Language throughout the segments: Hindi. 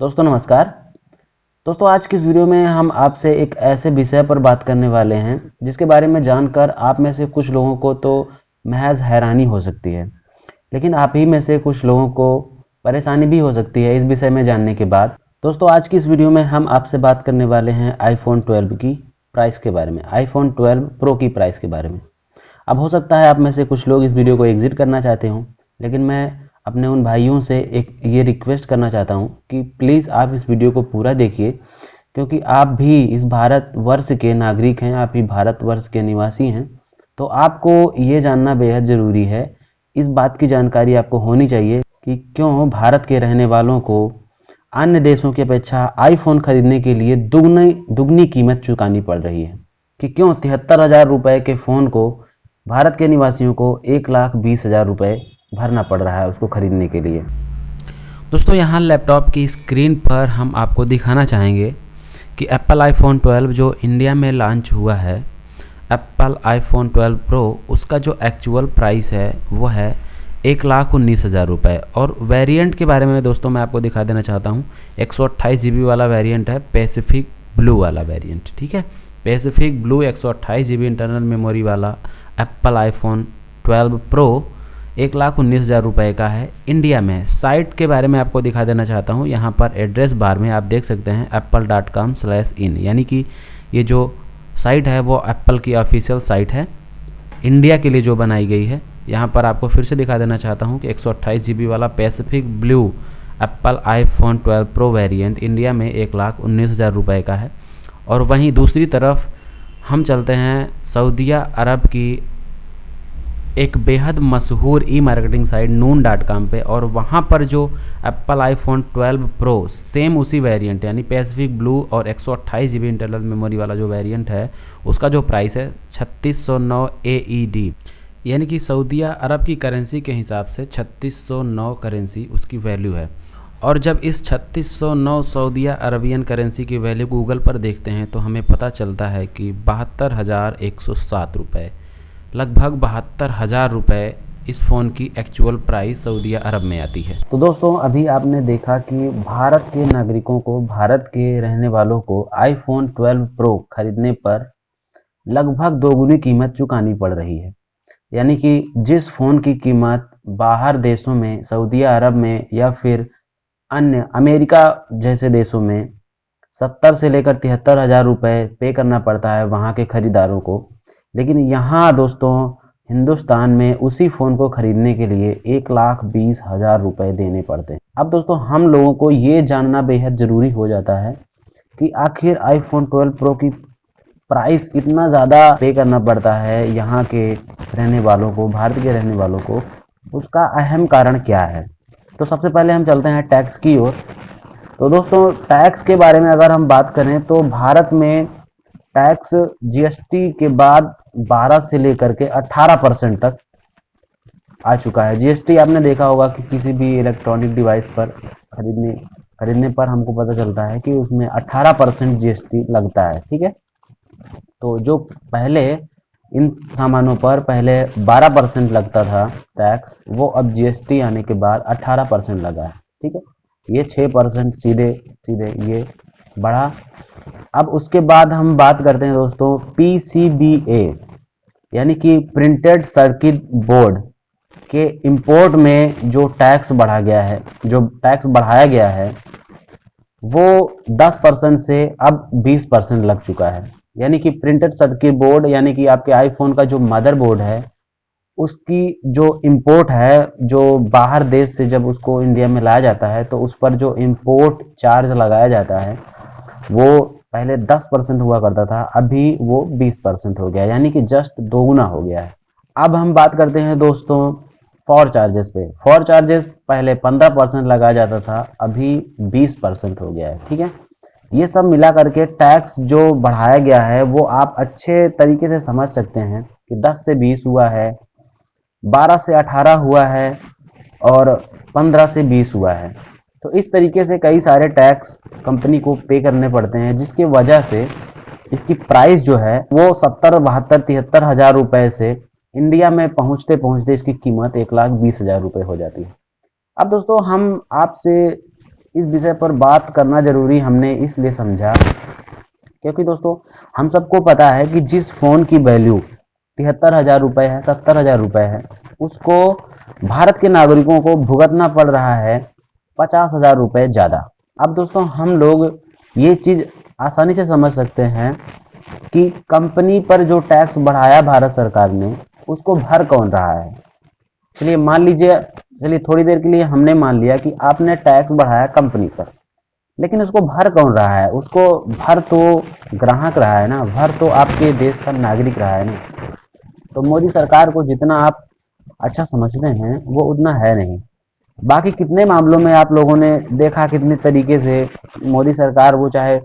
दोस्तों नमस्कार। दोस्तों आज की इस वीडियो में हम आपसे एक ऐसे विषय पर बात करने वाले हैं जिसके बारे में जानकर आप में से कुछ लोगों को तो महज हैरानी हो सकती है, लेकिन आप ही में से कुछ लोगों को परेशानी भी हो सकती है इस विषय में जानने के बाद। दोस्तों आज की इस वीडियो में हम आपसे बात करने वाले हैं आईफोन 12 की प्राइस के बारे में, आईफोन 12 प्रो की प्राइस के बारे में। अब हो सकता है आप में से कुछ लोग इस वीडियो को एग्जिट करना चाहते हों, लेकिन मैं अपने उन भाइयों से एक ये रिक्वेस्ट करना चाहता हूं कि प्लीज़ आप इस वीडियो को पूरा देखिए, क्योंकि आप भी इस भारतवर्ष के नागरिक हैं, आप ही भारतवर्ष के निवासी हैं, तो आपको ये जानना बेहद ज़रूरी है। इस बात की जानकारी आपको होनी चाहिए कि क्यों भारत के रहने वालों को अन्य देशों की अपेक्षा आईफोन खरीदने के लिए दुगनी कीमत चुकानी पड़ रही है, कि क्यों 73,000 रुपये के फ़ोन को भारत के निवासियों को 1,20,000 रुपये भरना पड़ रहा है उसको खरीदने के लिए। दोस्तों यहाँ लैपटॉप की स्क्रीन पर हम आपको दिखाना चाहेंगे कि एप्पल आईफोन 12 जो इंडिया में लॉन्च हुआ है, एप्पल आईफोन 12 प्रो, उसका जो एक्चुअल प्राइस है वो है 1,19,000 रुपये। और वेरिएंट के बारे में दोस्तों मैं आपको दिखा देना चाहता हूँ। 128 GB वाला वेरिएंट है, पैसिफिक ब्लू वाला वेरिएंट, ठीक है। Pacific blue 128 GB internal memory वाला एप्पल आईफोन 12 प्रो 1,19,000 रुपये का है इंडिया में। साइट के बारे में आपको दिखा देना चाहता हूँ। यहाँ पर एड्रेस बार में आप देख सकते हैं apple.com/in, यानी कि ये जो साइट है वो एप्पल की ऑफिशियल साइट है इंडिया के लिए जो बनाई गई है। यहाँ पर आपको फिर से दिखा देना चाहता हूँ कि 128 GB वाला Pacific blue Apple iPhone 12 pro variant India में 1,19,000 रुपये का है। और वहीं दूसरी तरफ हम चलते हैं सऊदीया अरब की एक बेहद मशहूर ई मार्केटिंग साइट noon.com पे, और वहाँ पर जो एप्पल आईफोन 12 प्रो सेम उसी वेरिएंट यानी पैसिफिक ब्लू और 128 GB इंटरनल मेमोरी वाला जो वेरिएंट है उसका जो प्राइस है 3609 AED, यानी कि सऊदीया अरब की करेंसी के हिसाब से 3609 करेंसी उसकी वैल्यू है। और जब इस 3609 सऊदीया अरबियन करेंसी की वैल्यू गूगल पर देखते हैं तो हमें पता चलता है कि 72,107 रुपये, लगभग 72,000 रुपये इस फ़ोन की एक्चुअल प्राइस सऊदीया अरब में आती है। तो दोस्तों अभी आपने देखा कि भारत के नागरिकों को, भारत के रहने वालों को आईफोन 12 प्रो खरीदने पर लगभग दोगुनी कीमत चुकानी पड़ रही है। यानी कि जिस फ़ोन की कीमत बाहर देशों में, सऊदीया अरब में या फिर अन्य अमेरिका जैसे देशों में 70 से लेकर 73,000 रुपये पे करना पड़ता है वहाँ के खरीदारों को, लेकिन यहाँ दोस्तों हिंदुस्तान में उसी फ़ोन को खरीदने के लिए 1,20,000 रुपये देने पड़ते हैं। अब दोस्तों हम लोगों को ये जानना बेहद ज़रूरी हो जाता है कि आखिर आईफोन 12 प्रो की प्राइस इतना ज़्यादा पे करना पड़ता है यहाँ के रहने वालों को, भारत के रहने वालों को, उसका अहम कारण क्या है। तो सबसे पहले हम चलते हैं टैक्स की ओर। तो दोस्तों टैक्स के बारे में अगर हम बात करें तो भारत में टैक्स जीएसटी के बाद 12 से लेकर के 18% तक आ चुका है। जीएसटी आपने देखा होगा कि किसी भी इलेक्ट्रॉनिक डिवाइस पर खरीदने पर हमको पता चलता है कि उसमें 18% जीएसटी लगता है, ठीक है। तो जो पहले इन सामानों पर पहले 12% लगता था टैक्स, वो अब जीएसटी आने के बाद 18% लगा है, ठीक है। ये 6% सीधे ये बढ़ा। अब उसके बाद हम बात करते हैं दोस्तों पीसीबीए, यानी कि प्रिंटेड सर्किट बोर्ड के इंपोर्ट में जो टैक्स बढ़ा गया है, जो टैक्स बढ़ाया गया है वो 10% से अब 20% लग चुका है। यानी कि प्रिंटेड सर्किट बोर्ड यानी कि आपके आईफोन का जो मदरबोर्ड है उसकी जो इंपोर्ट है, जो बाहर देश से जब उसको इंडिया में लाया जाता है तो उस पर जो इंपोर्ट चार्ज लगाया जाता है वो पहले 10% हुआ करता था, अभी वो 20% हो गया, यानी कि जस्ट दोगुना हो गया है। अब हम बात करते हैं दोस्तों फॉर चार्जेस पे। फॉर चार्जेस पहले 15% लगाया जाता था, अभी 20% हो गया है, ठीक है। ये सब मिला करके टैक्स जो बढ़ाया गया है वो आप अच्छे तरीके से समझ सकते हैं कि 10 से 20 हुआ है, 12 से 18 हुआ है और 15 से 20 हुआ है। तो इस तरीके से कई सारे टैक्स कंपनी को पे करने पड़ते हैं, जिसकी वजह से इसकी प्राइस जो है वो 70, 72, 73,000 रुपए से इंडिया में पहुंचते पहुंचते इसकी कीमत 1,20,000 रुपए हो जाती है। अब दोस्तों हम आपसे इस विषय पर बात करना जरूरी हमने इसलिए समझा क्योंकि दोस्तों हम सबको पता है कि जिस फ़ोन की वैल्यू 73,000 रुपये है, 70,000 रुपये है, उसको भारत के नागरिकों को भुगतना पड़ रहा है 50,000 रुपये ज़्यादा। अब दोस्तों हम लोग ये चीज़ आसानी से समझ सकते हैं कि कंपनी पर जो टैक्स बढ़ाया भारत सरकार ने, उसको भर कौन रहा है। चलिए मान लीजिए, चलिए थोड़ी देर के लिए हमने मान लिया कि आपने टैक्स बढ़ाया कंपनी पर, लेकिन उसको भर कौन रहा है? उसको भर तो ग्राहक रहा है ना, भर तो आपके देश का नागरिक रहा है ना। तो मोदी सरकार को जितना आप अच्छा समझते हैं वो उतना है नहीं। बाकी कितने मामलों में आप लोगों ने देखा कितने तरीके से मोदी सरकार, वो चाहे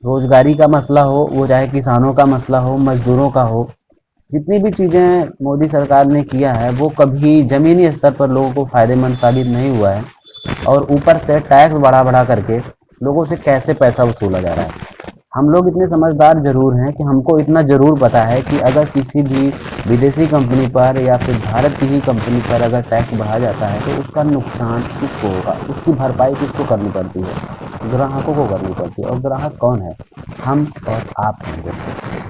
रोजगारी का मसला हो, वो चाहे किसानों का मसला हो, मजदूरों का हो, जितनी भी चीज़ें मोदी सरकार ने किया है वो कभी ज़मीनी स्तर पर लोगों को फ़ायदेमंद साबित नहीं हुआ है। और ऊपर से टैक्स बढ़ा बढ़ा करके लोगों से कैसे पैसा वसूला जा रहा है। हम लोग इतने समझदार जरूर हैं कि हमको इतना जरूर पता है कि अगर किसी भी विदेशी कंपनी पर या फिर भारत की ही कंपनी पर अगर टैक्स बढ़ा जाता है तो उसका नुकसान किसको होगा, उसकी भरपाई किसको करनी पड़ती है? ग्राहकों को करनी पड़ती है। और ग्राहक कौन है? हम और आप होंगे।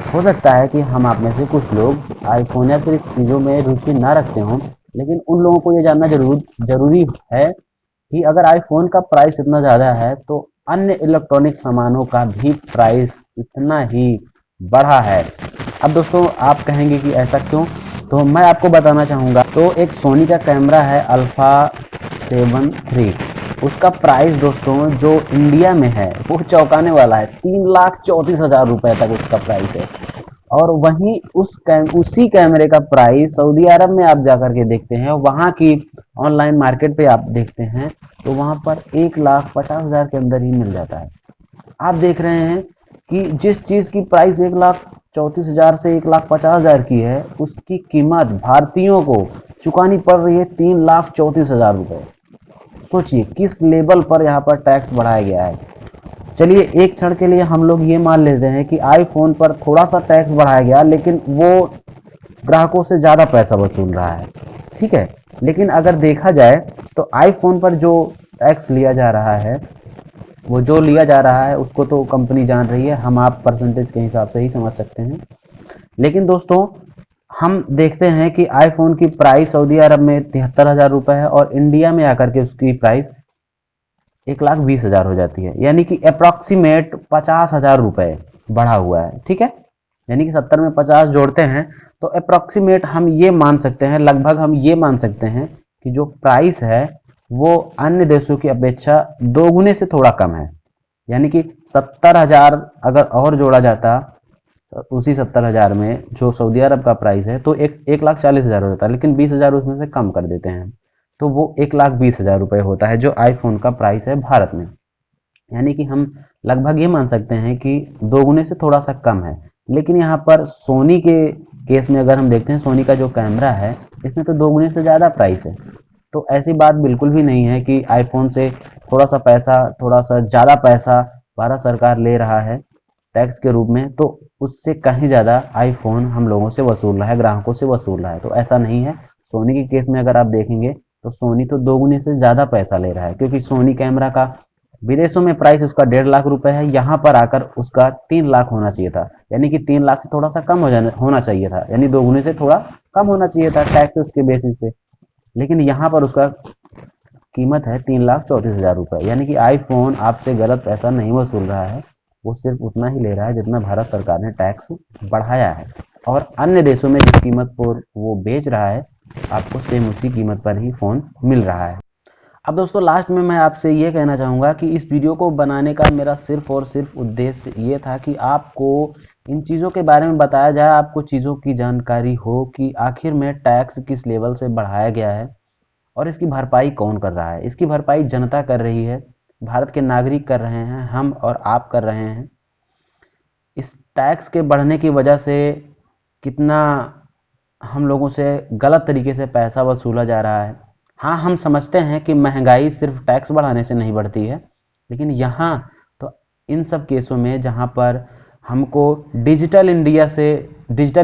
हो सकता है कि हम आप में से कुछ लोग आईफोन या फिर इस चीज़ों में रुचि ना रखते हों, लेकिन उन लोगों को ये जानना जरूरी है कि अगर आईफोन का प्राइस इतना ज़्यादा है तो अन्य इलेक्ट्रॉनिक सामानों का भी प्राइस इतना ही बढ़ा है। अब दोस्तों आप कहेंगे कि ऐसा क्यों, तो मैं आपको बताना चाहूँगा। तो एक सोनी का कैमरा है अल्फा 7 III, उसका प्राइस दोस्तों जो इंडिया में है वो चौंकाने वाला है। 3,34,000 रुपये तक उसका प्राइस है। और वहीं उसी कैमरे का प्राइस सऊदी अरब में आप जाकर के देखते हैं, वहाँ की ऑनलाइन मार्केट पे आप देखते हैं तो वहाँ पर 1,50,000 के अंदर ही मिल जाता है। आप देख रहे हैं कि जिस चीज़ की प्राइस 1,34,000 से 1,50,000 की है, उसकी कीमत भारतीयों को चुकानी पड़ रही है 3,34,000 रुपये। सोचिए किस लेवल पर यहाँ पर टैक्स बढ़ाया गया है। चलिए एक क्षण के लिए हम लोग ये मान लेते हैं कि आईफोन पर थोड़ा सा टैक्स बढ़ाया गया, लेकिन वो ग्राहकों से ज़्यादा पैसा वसूल रहा है, ठीक है। लेकिन अगर देखा जाए तो आईफोन पर जो टैक्स लिया जा रहा है, वो जो लिया जा रहा है उसको तो कंपनी जान रही है, हम आप परसेंटेज के हिसाब से ही समझ सकते हैं। लेकिन दोस्तों हम देखते हैं कि आईफोन की प्राइस सऊदी अरब में 73,000 रुपये है और इंडिया में आकर के उसकी प्राइस 1,20,000 हो जाती है, यानी कि अप्रॉक्सीमेट 50,000 रुपये बढ़ा हुआ है, ठीक है। यानी कि 70 में 50 जोड़ते हैं तो अप्रॉक्सीमेट हम ये मान सकते हैं, लगभग हम ये मान सकते हैं कि जो प्राइस है वो अन्य देशों की अपेक्षा दोगुने से थोड़ा कम है। यानी कि 70,000 अगर और जोड़ा जाता उसी 70,000 में जो सऊदी अरब का प्राइस है तो 1,40,000 हो जाता, लेकिन 20,000 उसमें से कम कर देते हैं तो वो 1,20,000 रुपये होता है जो आईफोन का प्राइस है भारत में। यानी कि हम लगभग ये मान सकते हैं कि दोगुने से थोड़ा सा कम है। लेकिन यहाँ पर सोनी के केस में अगर हम देखते हैं, सोनी का जो कैमरा है इसमें तो दोगुने से ज़्यादा प्राइस है। तो ऐसी बात बिल्कुल भी नहीं है कि आईफोन से थोड़ा सा ज़्यादा पैसा भारत सरकार ले रहा है टैक्स के रूप में, तो उससे कहीं ज़्यादा आईफोन हम लोगों से वसूल रहा है, ग्राहकों से वसूल रहा है। तो ऐसा नहीं है। सोनी के केस में अगर आप देखेंगे तो सोनी तो दोगुने से ज़्यादा पैसा ले रहा है, क्योंकि सोनी कैमरा का विदेशों में प्राइस उसका 1.5 लाख रुपए है, यहाँ पर आकर उसका 3 लाख होना चाहिए था। यानी कि 3 लाख से थोड़ा सा कम होना चाहिए था, यानी दोगुने से थोड़ा कम होना चाहिए था टैक्स के बेसिस पे। लेकिन यहाँ पर उसका कीमत है 3,34,000 रुपये। यानी कि आईफोन आपसे गलत पैसा नहीं वसूल रहा है, वो सिर्फ उतना ही ले रहा है जितना भारत सरकार ने टैक्स बढ़ाया है। और अन्य देशों में जिस कीमत पर वो बेच रहा है आपको सेम उसी कीमत पर ही फ़ोन मिल रहा है। अब दोस्तों लास्ट में मैं आपसे ये कहना चाहूँगा कि इस वीडियो को बनाने का मेरा सिर्फ और सिर्फ उद्देश्य ये था कि आपको इन चीज़ों के बारे में बताया जाए, आपको चीज़ों की जानकारी हो कि आखिर में टैक्स किस लेवल से बढ़ाया गया है और इसकी भरपाई कौन कर रहा है। इसकी भरपाई जनता कर रही है, भारत के नागरिक कर रहे हैं, हम और आप कर रहे हैं। इस टैक्स के बढ़ने की वजह से कितना हम लोगों से गलत तरीके से पैसा वसूला जा रहा है। हाँ, हम समझते हैं कि महंगाई सिर्फ टैक्स बढ़ाने से नहीं बढ़ती है, लेकिन यहाँ तो इन सब केसों में जहाँ पर हमको डिजिटल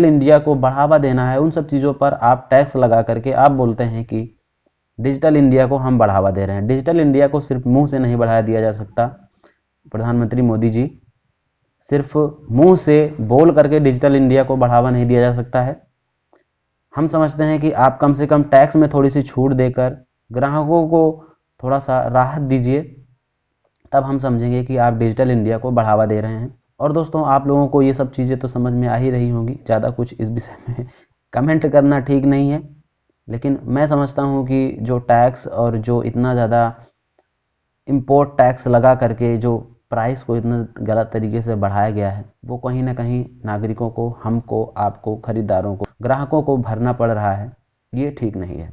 इंडिया को बढ़ावा देना है, उन सब चीज़ों पर आप टैक्स लगा करके आप बोलते हैं कि डिजिटल इंडिया को हम बढ़ावा दे रहे हैं। डिजिटल इंडिया को सिर्फ मुंह से नहीं बढ़ावा दिया जा सकता। प्रधानमंत्री मोदी जी, सिर्फ मुंह से बोल करके डिजिटल इंडिया को बढ़ावा नहीं दिया जा सकता है। हम समझते हैं कि आप कम से कम टैक्स में थोड़ी सी छूट देकर ग्राहकों को थोड़ा सा राहत दीजिए, तब हम समझेंगे कि आप डिजिटल इंडिया को बढ़ावा दे रहे हैं। और दोस्तों, आप लोगों को ये सब चीज़ें तो समझ में आ ही रही होंगी, ज़्यादा कुछ इस विषय में कमेंट करना ठीक नहीं है। लेकिन मैं समझता हूँ कि जो टैक्स और जो इतना ज़्यादा इम्पोर्ट टैक्स लगा करके जो प्राइस को इतना गलत तरीके से बढ़ाया गया है, वो कहीं ना कहीं नागरिकों को, हमको, आपको, खरीदारों को, ग्राहकों को भरना पड़ रहा है। ये ठीक नहीं है।